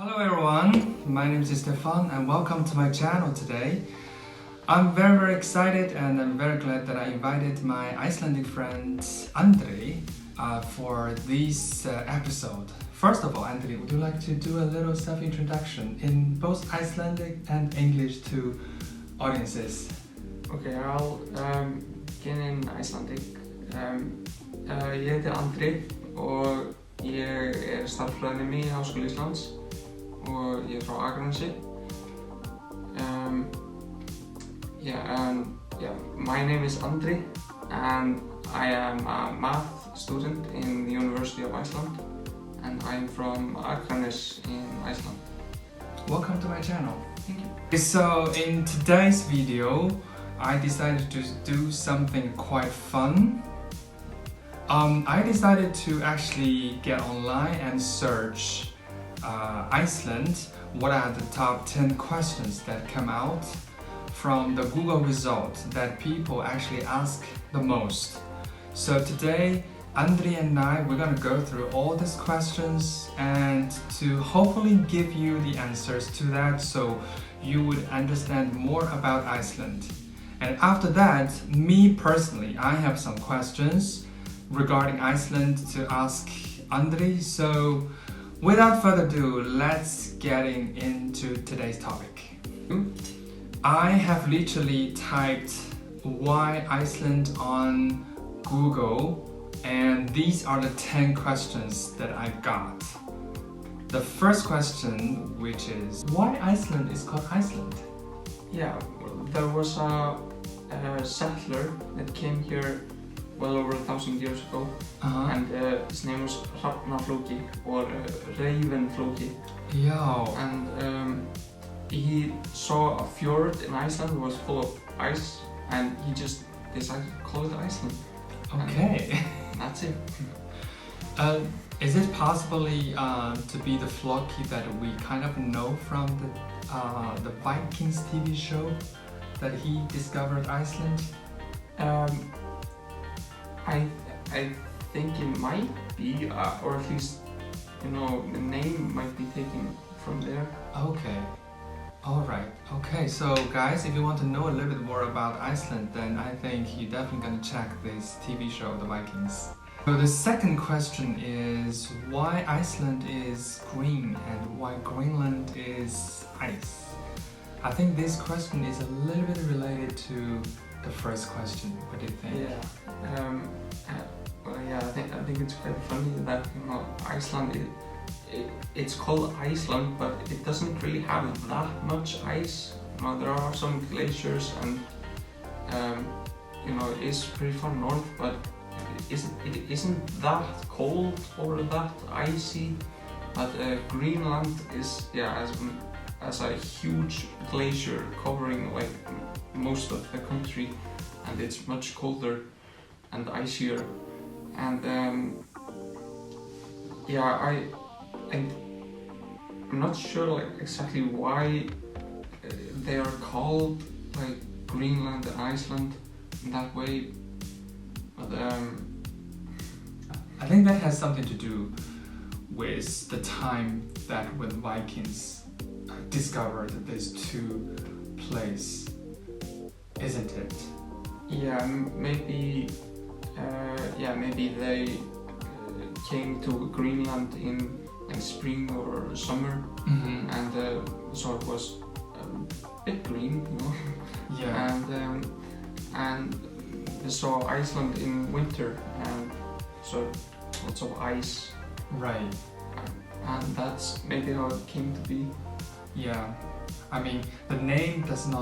Hello everyone, my name is Stefan and welcome to my channel today. I'm very excited and I'm very glad that I invited my Icelandic friend Andri for this episode. First of all, Andri, would you like to do a little self-introduction in both Icelandic and English to audiences? Okay, I'll begin in Icelandic. Ég heiti Andri og ég starffræðinemi í Háskóla Íslands og ég frá Akranesi. My name is Andri and I am a math student in the University of Iceland and I'm from Akranes in Iceland. Welcome to my channel. Thank you. So in today's video, I decided to do something quite fun. I decided to actually get online and search Iceland. What are the top 10 questions that come out from the Google results that people actually ask the most? So today, Andri and I, we're gonna go through all these questions and to hopefully give you the answers to that so you would understand more about Iceland. And after that, me personally, I have some questions regarding Iceland to ask Andri. So without further ado, let's get into today's topic. I have literally typed why Iceland on Google and these are the 10 questions that I got. The first question, which is, why Iceland is called Iceland? Yeah, there was a settler that came here well over 1,000 years ago, and his name was Hrafnaflóki or Ravenflóki. Yo. And he saw a fjord in Iceland that was full of ice, and he just decided to call it Iceland. Okay. And that's it. Is it possibly to be the Floki that we kind of know from the Vikings TV show that he discovered Iceland? I think it might be, or at least, you know, the name might be taken from there. Okay. Alright. Okay, so guys, if you want to know a little bit more about Iceland, then I think you're definitely gonna check this TV show, The Vikings. So the second question is why Iceland is green and why Greenland is ice? I think this question is a little bit related to the first question. What do you think? I think it's quite funny that, you know, Iceland it's called Iceland, but it doesn't really have that much ice. You know, there are some glaciers and you know, it is pretty far north, but it isn't that cold or that icy. But Greenland is, as a huge glacier covering like most of the country, and it's much colder and icier. And I'm not sure like exactly why they are called like Greenland and Iceland in that way, but I think that has something to do with the time that when Vikings discovered these two places, isn't it? Yeah, maybe they came to Greenland in like spring or summer, and so it was a bit green, you know. Yeah. And they saw Iceland in winter, and so lots of ice. Right. And that's maybe how it came to be. Yeah. I mean, the name doesn't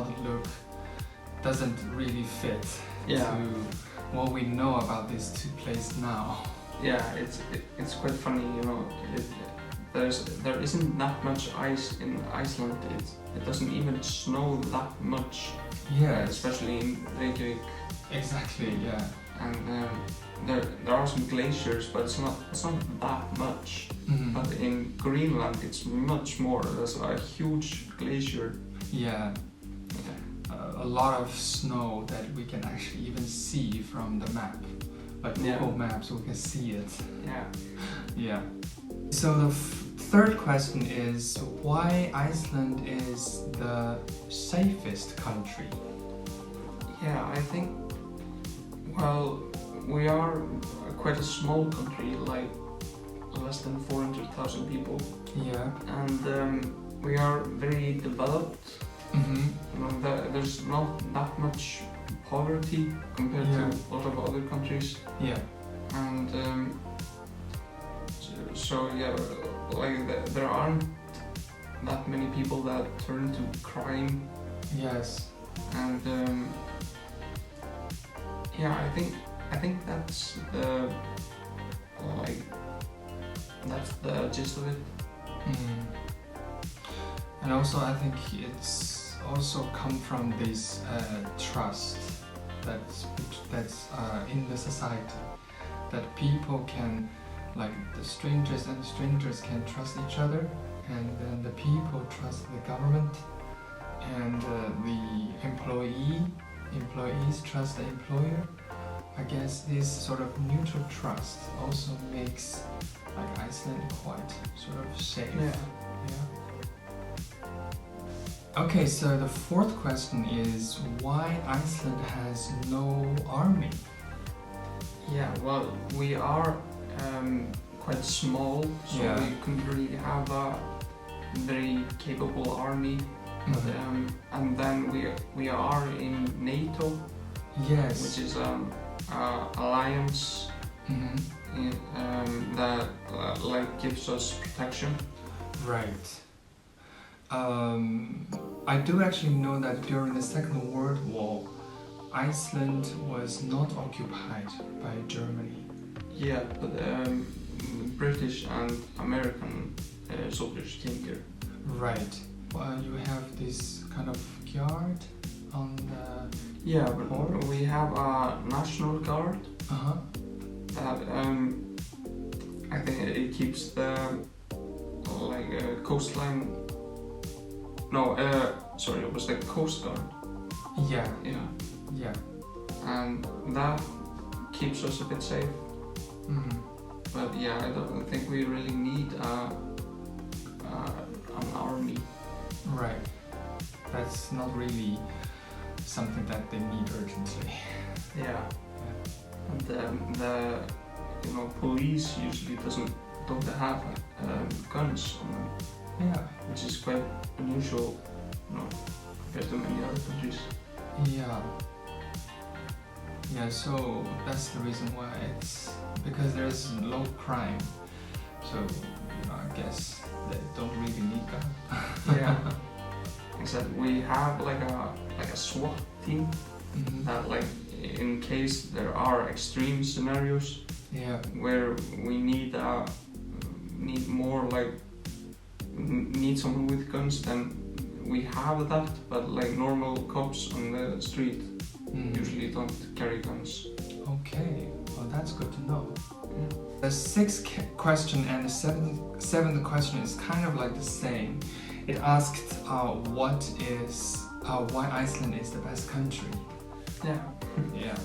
really fit to what we know about these two places now. Yeah, it's quite funny, you know. There isn't that much ice in Iceland. It doesn't even snow that much. Yeah, especially in Reykjavik. Exactly. Yeah. And there are some glaciers, but it's not that much. But in Greenland, it's much more. There's a huge glacier. Yeah. A lot of snow that we can actually even see from the map. Like Google Maps, we can see it. Yeah. Yeah. So the third question is why Iceland is the safest country? Yeah, I think, well, we are quite a small country, like less than 400,000 people, Yeah. and we are very developed. Mm-hmm. You know, there's not that much poverty compared Yeah. to a lot of other countries, Yeah. and so yeah, like there aren't that many people that turn to crime, Yes. and yeah, I think that's the like that's the gist of it. Mm. And also, I think it's also come from this trust that's in the society, that people can, like the strangers and strangers can trust each other, and then the people trust the government, and the employees trust the employer. I guess this sort of mutual trust also makes like Iceland quite sort of safe. Yeah. Okay, so the fourth question is why Iceland has no army? Yeah, well, we are quite small, so Yeah. we couldn't really have a very capable army. But, and then we are in NATO, Yes. which is alliance that like gives us protection. Right. I do actually know that during the Second World War, Iceland was not occupied by Germany. Yeah, but British and American soldiers came here. Right. Well, you have this kind of guard on the... Yeah, but we have a national guard Uh-huh. that I think it keeps the coastline. No, sorry, it was the Coast Guard. Yeah. Yeah, Yeah. and that keeps us a bit safe. Mm. But yeah, I don't think we really need an army. Right. That's not really something that they need urgently. Yeah, and the police usually don't have guns on them, Yeah. which is quite unusual, compared to many other countries. Yeah. Yeah, so that's the reason why it's because there's low crime. So, I guess they don't really need guns. Yeah. Except we have like a SWAT team Mm-hmm. that in case there are extreme scenarios Yeah. where we need need someone with guns, then we have that, but normal cops on the street usually don't carry guns. Okay, well that's good to know. Yeah. The sixth question and the seventh question is kind of like the same. It asked why Iceland is the best country. Yeah. Yeah.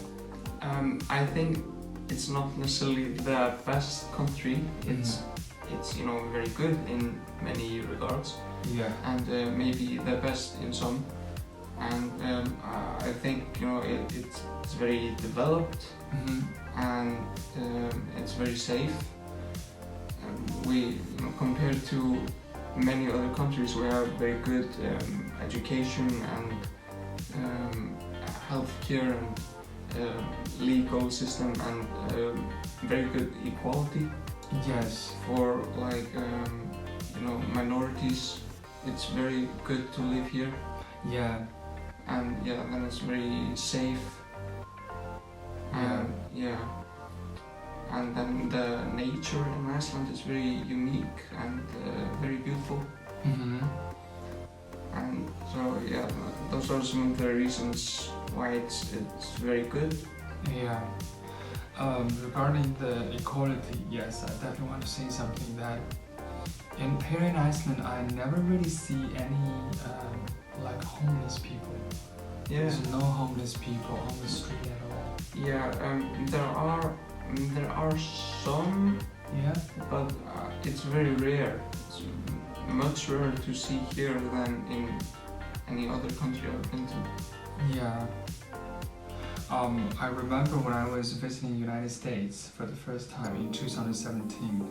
I think it's not necessarily the best country. It's very good in many regards, Yeah. and maybe the best in some. And I think it's very developed, Mm-hmm. and it's very safe. We compared to many other countries, we have very good education and healthcare and legal system, and very good equality Yes. for minorities. It's very good to live here, Yeah. and then it's very safe. Yeah. And then the nature in Iceland is very unique and very beautiful. Mm-hmm. And so those are some of the reasons why it's very good. Yeah. Regarding the equality, yes, I definitely want to say something that here in Iceland, I never really see any homeless people. Yeah. There's no homeless people on the street at all. Yeah. There are some, Yeah. but it's very rare. It's much rarer to see here than in any other country I've been to. Yeah. I remember when I was visiting United States for the first time in 2017,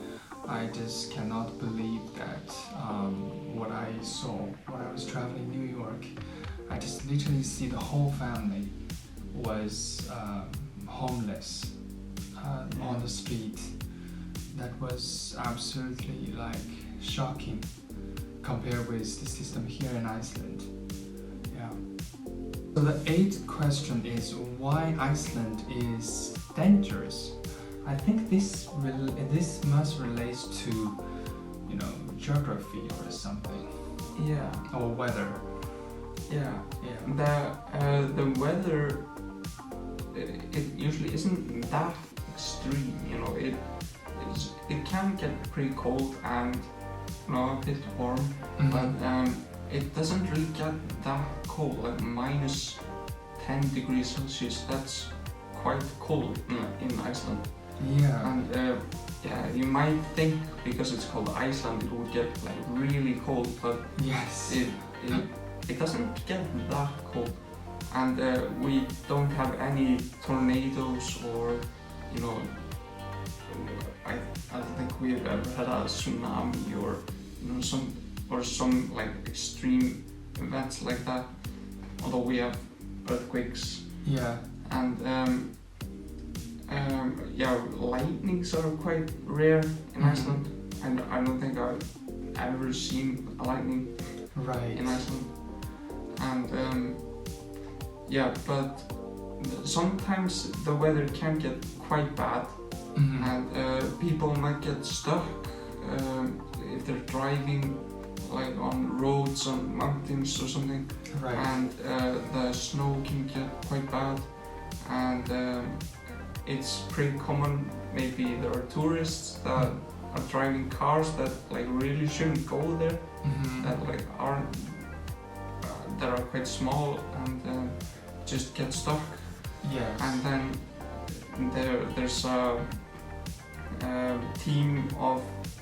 I just cannot believe that what I saw when I was traveling New York. I just literally see the whole family was homeless on the street. That was absolutely like shocking compared with the system here in Iceland. Yeah. So the eighth question is why Iceland is dangerous. I think this must relate to, you know, geography or something. Yeah. Or weather. Yeah. Yeah. The weather, it usually isn't that extreme. You know, it can get pretty cold and, you know, a bit warm, but it doesn't really get that cold, like minus 10 degrees Celsius. That's quite cold in Iceland. Yeah. And yeah, you might think because it's called Iceland it would get like really cold, but Yes. it doesn't get that cold. And we don't have any tornadoes or, you know, I don't think we've ever had a tsunami or, you know, some like extreme events like that. Although we have earthquakes. Yeah. And yeah, lightnings are quite rare in Iceland, and I don't think I've ever seen a lightning in Iceland. And yeah, but sometimes the weather can get quite bad, and people might get stuck if they're driving like on roads, on mountains or something. Right. And the snow can get quite bad, and it's pretty common. Maybe there are tourists that are driving cars that like really shouldn't go there, that like aren't that are quite small and just get stuck. Yes. And then there's a team of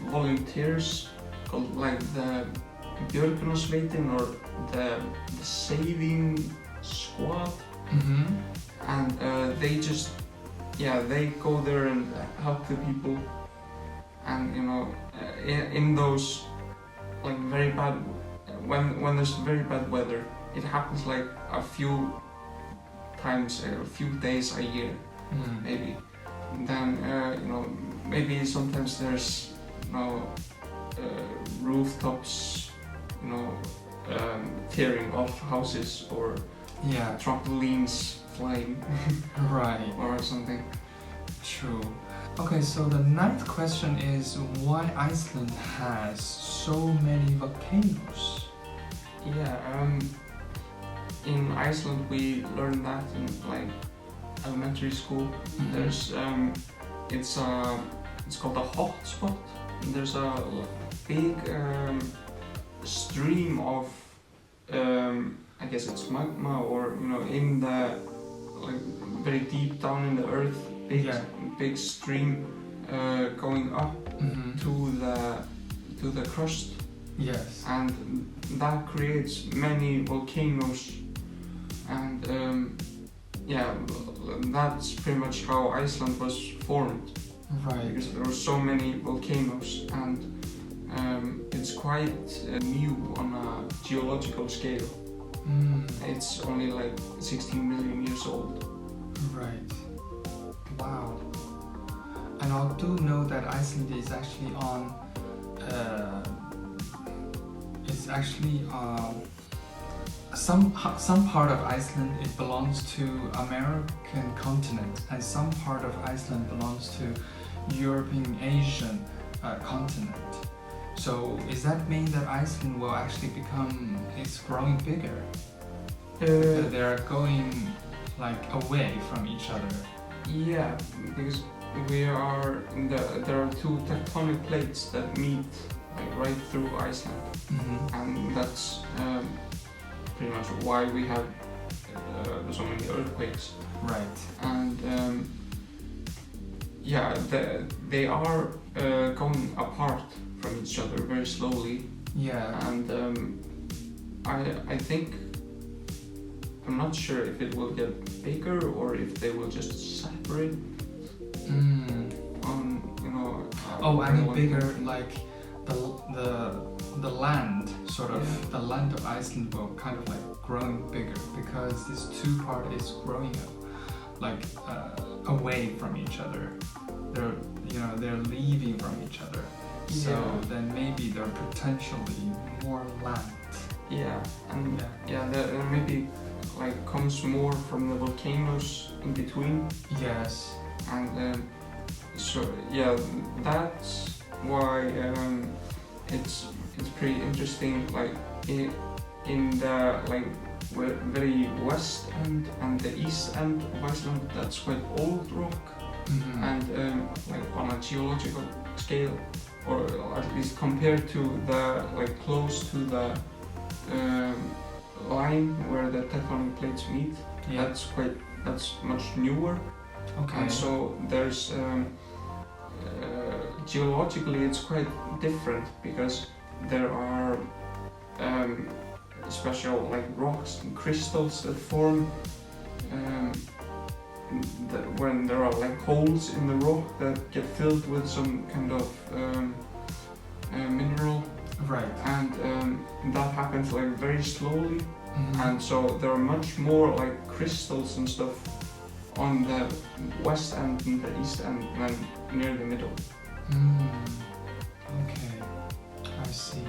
volunteers called like the Björgunarsveitin or the saving squad, and they just they go there and help the people. And you know, in those like very bad when there's very bad weather, it happens like a few times, a few days a year, maybe. And then you know, maybe sometimes there's, you know, rooftops, you know, tearing off houses, or trampolines flying, right, or something. True. Okay, so the ninth question is why Iceland has so many volcanoes. Yeah, in Iceland we learned that in like elementary school. There's it's called a hotspot. There's a big stream of I guess it's magma, or you know, in the like very deep down in the earth, big stream going up to the crust. Yes. And that creates many volcanoes, and yeah, that's pretty much how Iceland was formed. Right. Because there were so many volcanoes, and it's quite new on a geological scale. It's only like 16 million years old. Right. Wow. And I do know that Iceland is actually on some part of Iceland, it belongs to American continent, and some part of Iceland belongs to European Asian continent. So does that mean that Iceland will actually it's growing bigger? They are going like away from each other. Yeah, because there are two tectonic plates that meet like right through Iceland, and that's pretty much why we have so many earthquakes. Right. And yeah, they are going apart from each other very slowly. Yeah. And I think, I'm not sure if it will get bigger or if they will just separate on, you know. Oh, I mean bigger, like the land, sort of, Yeah. the land of Iceland will kind of like growing bigger because this two part is growing like away from each other. They're leaving from each other. So then maybe there are potentially more land. Yeah, and there maybe like comes more from the volcanoes in between. Yes. And so yeah, that's why it's pretty interesting. Like in the like very west end and the east end of Iceland, that's quite old rock. Mm-hmm. And like on a geological scale, or at least compared to the like close to the line where the tectonic plates meet, that's much newer. Okay. And so there's geologically it's quite different because there are special like rocks and crystals that form when there are like holes in the rock that get filled with some kind of mineral. Right. And that happens like very slowly. Mm-hmm. And so there are much more like crystals and stuff on the west end and the east end than near the middle. Okay, I see.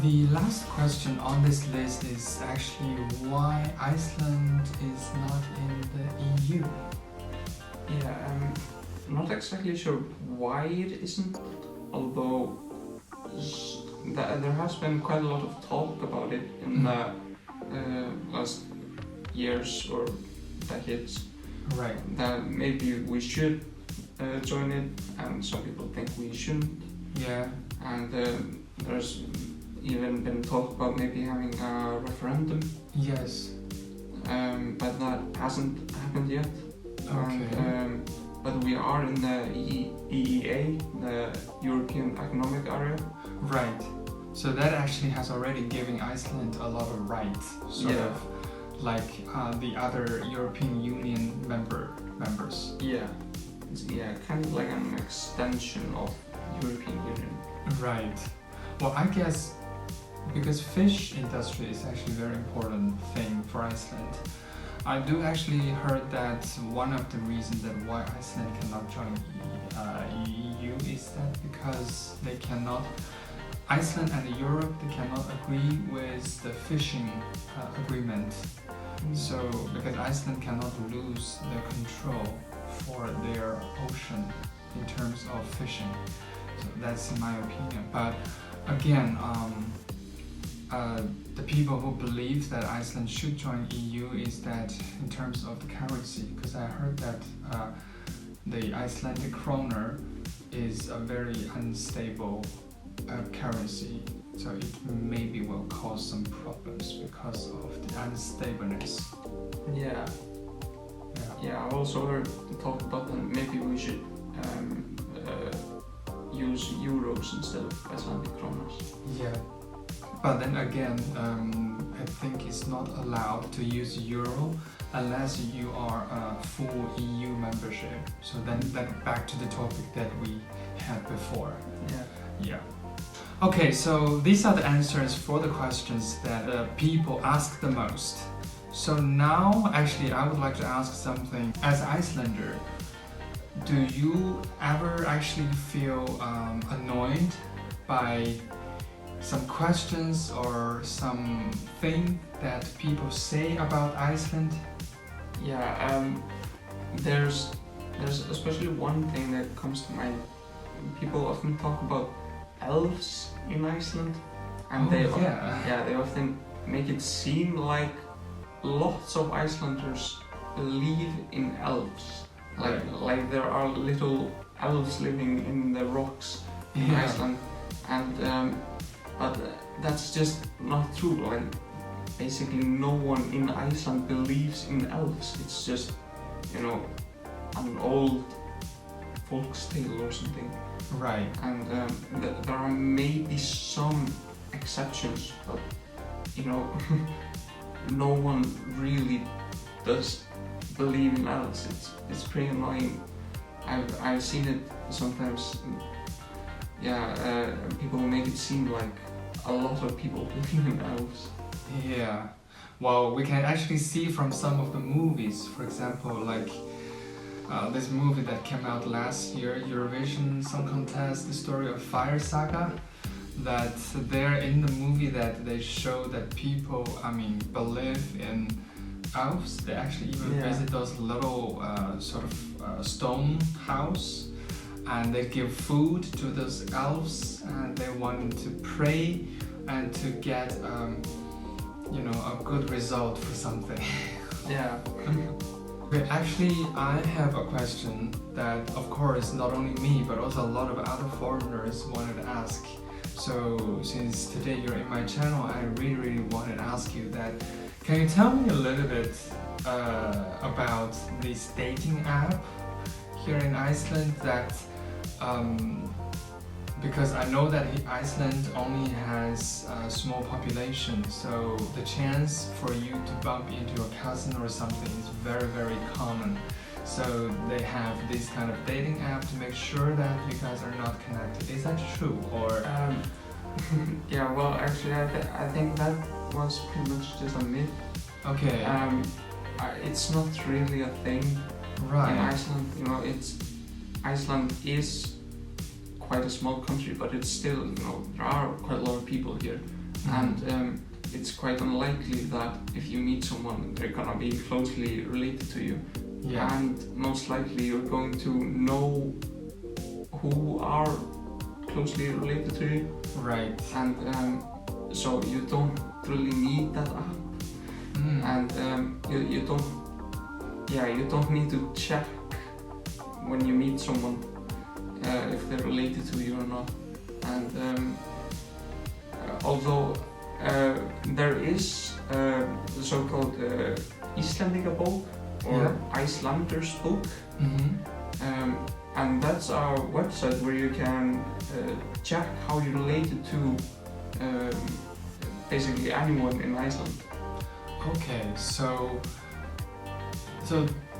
The last question on this list is actually why Iceland is not in the EU. Yeah, I'm not exactly sure why it isn't, although there has been quite a lot of talk about it in the last years or decades. Right. That maybe we should join it, and some people think we shouldn't. Yeah. And there's even been talk about maybe having a referendum. Yes. But that hasn't happened yet. Okay. And, but we are in the EEA, the European Economic Area. Right. So that actually has already given Iceland a lot of rights, sort of like the other European Union members. Yeah. Yeah, kind of like an extension of European Union. Right. Well, I guess because fish industry is actually a very important thing for Iceland. I do actually heard that one of the reasons that why Iceland cannot join EU is that because they cannot, Iceland and Europe, they cannot agree with the fishing agreement. So because Iceland cannot lose the control for their ocean in terms of fishing. So that's in my opinion. But again, the people who believe that Iceland should join EU is that in terms of the currency, because I heard that the Icelandic kroner is a very unstable currency, so it maybe will cause some problems because of the unstableness. Yeah. Yeah, I've also heard talk about that maybe we should use euros instead of Icelandic kroners. Yeah. But then again, I think it's not allowed to use euro unless you are a full EU membership. So then back to the topic that we had before. Yeah. Okay, so these are the answers for the questions that people ask the most. So now, actually, I would like to ask something. As Icelander, do you ever actually feel annoyed by some questions or something that people say about Iceland? Yeah, there's especially one thing that comes to mind. People often talk about elves in Iceland, and they often make it seem like lots of Icelanders believe in elves. Like there are little elves living in the rocks in Iceland, and but that's just not true. Like basically no one in Iceland believes in elves. It's just, you know, an old folk's tale or something. Right. And there are maybe some exceptions, but you know, no one really does believe in elves. It's pretty annoying. I've seen it sometimes. Yeah, people make it seem like a lot of people believe in elves. Yeah. Well, we can actually see from some of the movies, for example, like this movie that came out last year, Eurovision Song Contest, the story of Fire Saga, that there in the movie that they show that people, believe in elves. They actually even visit those little stone house, and they give food to those elves, and they want to pray and to get a good result for something. Yeah. But actually, I have a question that, of course, not only me, but also a lot of other foreigners wanted to ask. So, since today you're in my channel, I really wanted to ask you that. Can you tell me a little bit about this dating app here in Iceland? That because I know that Iceland only has a small population, so the chance for you to bump into a cousin or something is very common. So they have this kind of dating app to make sure that you guys are not connected. Is that true? Or yeah, well, actually, I think that was pretty much just a myth. okay, it's not really a thing right. in Iceland. You know, Iceland is quite a small country, but it's still, there are quite a lot of people here, and it's quite unlikely that if you meet someone, they're gonna be closely related to you. Yeah. And most likely you're going to know who are closely related to you. Right. And so you don't really need that app. And you don't need to check when you meet someone if they're related to you or not. And although there is the so-called Icelandic book or Icelander's book, and that's our website where you can check how you're related to basically anyone in Iceland. Okay, so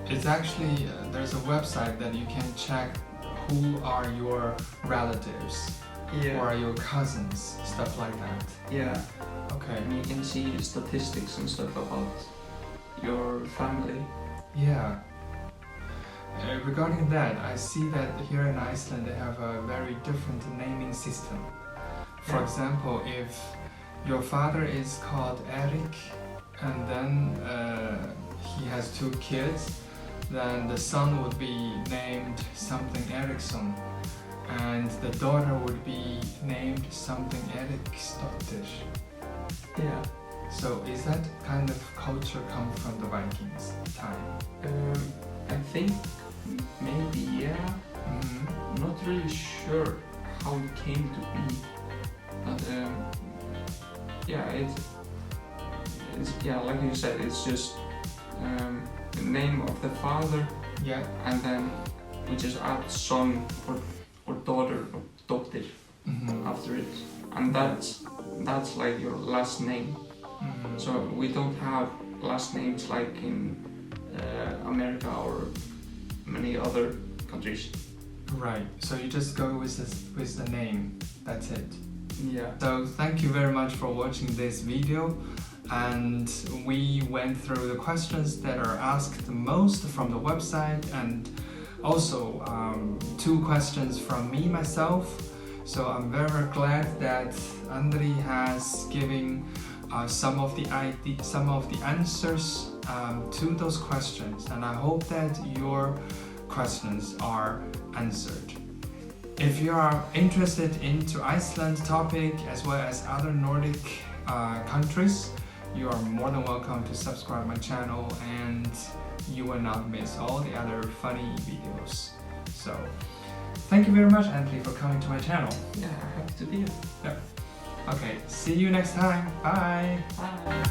it's actually there's a website that you can check who are your relatives, who are your cousins, stuff like that. Yeah. Okay. And you can see statistics and stuff about your family. Yeah. Regarding that, I see that here in Iceland they have a very different naming system. For example, if your father is called Erik, and then he has 2 kids, then the son would be named something Eriksson, and the daughter would be named something Eriksdottir. Yeah. So is that kind of culture come from the Vikings time? I think maybe, yeah. Not really sure how it came to be, but like you said, it's just the name of the father, and then we just add son or daughter or dóttir after it, and that's like your last name. So we don't have last names like in America or many other countries. Right. So you just go with the name. That's it. Yeah. So thank you very much for watching this video, and we went through the questions that are asked the most from the website, and also 2 questions from me myself. So I'm very glad that Andri has given some of the answers to those questions, and I hope that your questions are answered. If you are interested into Iceland topic as well as other Nordic countries, you are more than welcome to subscribe my channel, and you will not miss all the other funny videos. So thank you very much, Andri, for coming to my channel. Yeah, happy to be here. Yeah. Okay, see you next time. Bye. Bye.